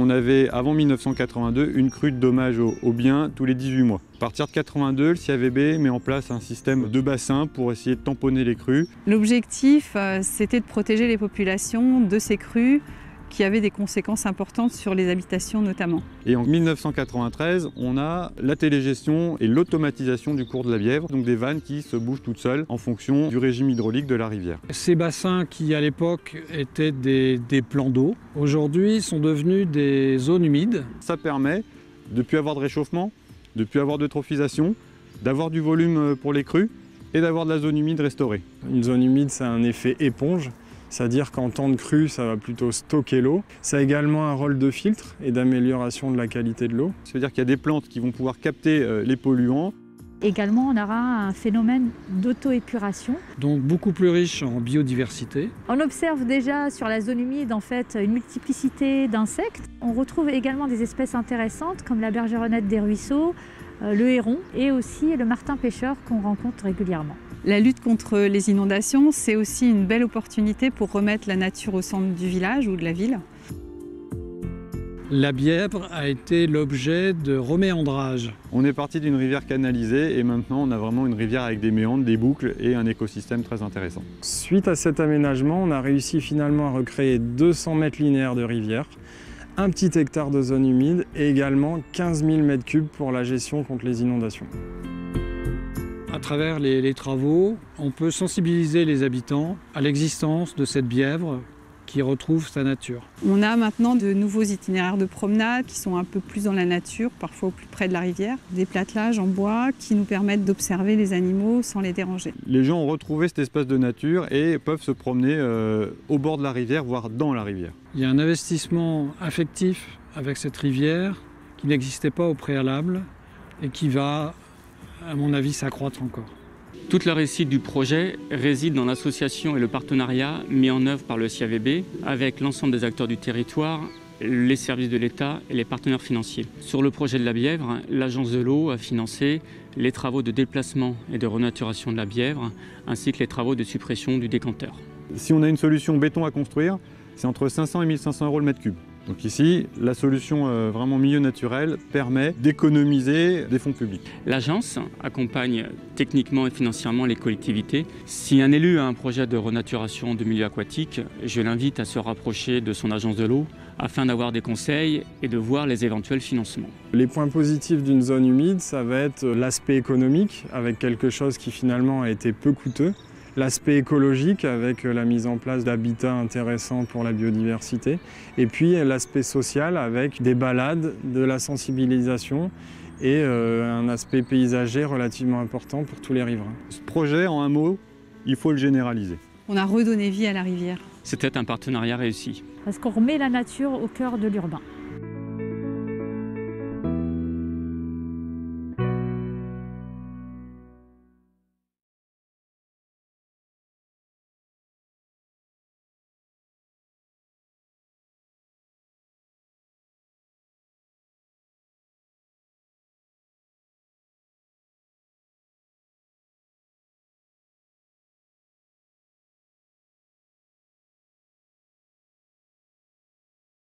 on avait, avant 1982, une crue de dommages aux biens tous les 18 mois. À partir de 82, le CAVB met en place un système de bassins pour essayer de tamponner les crues. L'objectif, c'était de protéger les populations de ces crues qui avaient des conséquences importantes sur les habitations notamment. Et en 1993, on a la télégestion et l'automatisation du cours de la Bièvre, donc des vannes qui se bougent toutes seules en fonction du régime hydraulique de la rivière. Ces bassins qui à l'époque étaient des plans d'eau, aujourd'hui sont devenus des zones humides. Ça permet de ne plus avoir de réchauffement, de ne plus avoir d'eutrophisation, d'avoir du volume pour les crues et d'avoir de la zone humide restaurée. Une zone humide, c'est un effet éponge. C'est-à-dire qu'en temps de crue, ça va plutôt stocker l'eau. Ça a également un rôle de filtre et d'amélioration de la qualité de l'eau. Ça veut dire qu'il y a des plantes qui vont pouvoir capter les polluants. Également, on aura un phénomène d'auto-épuration. Donc beaucoup plus riche en biodiversité. On observe déjà sur la zone humide en fait, une multiplicité d'insectes. On retrouve également des espèces intéressantes comme la bergeronnette des ruisseaux, le héron et aussi le martin pêcheur qu'on rencontre régulièrement. La lutte contre les inondations, c'est aussi une belle opportunité pour remettre la nature au centre du village ou de la ville. La Bièvre a été l'objet de reméandrage. On est parti d'une rivière canalisée et maintenant on a vraiment une rivière avec des méandres, des boucles et un écosystème très intéressant. Suite à cet aménagement, on a réussi finalement à recréer 200 mètres linéaires de rivière, un petit hectare de zone humide et également 15 000 mètres cubes pour la gestion contre les inondations. À travers les travaux, on peut sensibiliser les habitants à l'existence de cette bièvre qui retrouve sa nature. On a maintenant de nouveaux itinéraires de promenade qui sont un peu plus dans la nature, parfois au plus près de la rivière. Des plattelages en bois qui nous permettent d'observer les animaux sans les déranger. Les gens ont retrouvé cet espace de nature et peuvent se promener au bord de la rivière, voire dans la rivière. Il y a un investissement affectif avec cette rivière qui n'existait pas au préalable et qui va, à mon avis, s'accroître encore. Toute la réussite du projet réside dans l'association et le partenariat mis en œuvre par le CAVB avec l'ensemble des acteurs du territoire, les services de l'État et les partenaires financiers. Sur le projet de la Bièvre, l'Agence de l'eau a financé les travaux de déplacement et de renaturation de la Bièvre, ainsi que les travaux de suppression du décanteur. Si on a une solution béton à construire, c'est entre 500 et 1500 € le mètre cube. Donc ici, la solution vraiment milieu naturel permet d'économiser des fonds publics. L'agence accompagne techniquement et financièrement les collectivités. Si un élu a un projet de renaturation de milieu aquatique, je l'invite à se rapprocher de son agence de l'eau afin d'avoir des conseils et de voir les éventuels financements. Les points positifs d'une zone humide, ça va être l'aspect économique, avec quelque chose qui finalement a été peu coûteux. L'aspect écologique avec la mise en place d'habitats intéressants pour la biodiversité. Et puis l'aspect social avec des balades, de la sensibilisation et un aspect paysager relativement important pour tous les riverains. Ce projet, en un mot, il faut le généraliser. On a redonné vie à la rivière. C'était un partenariat réussi. Parce qu'on remet la nature au cœur de l'urbain.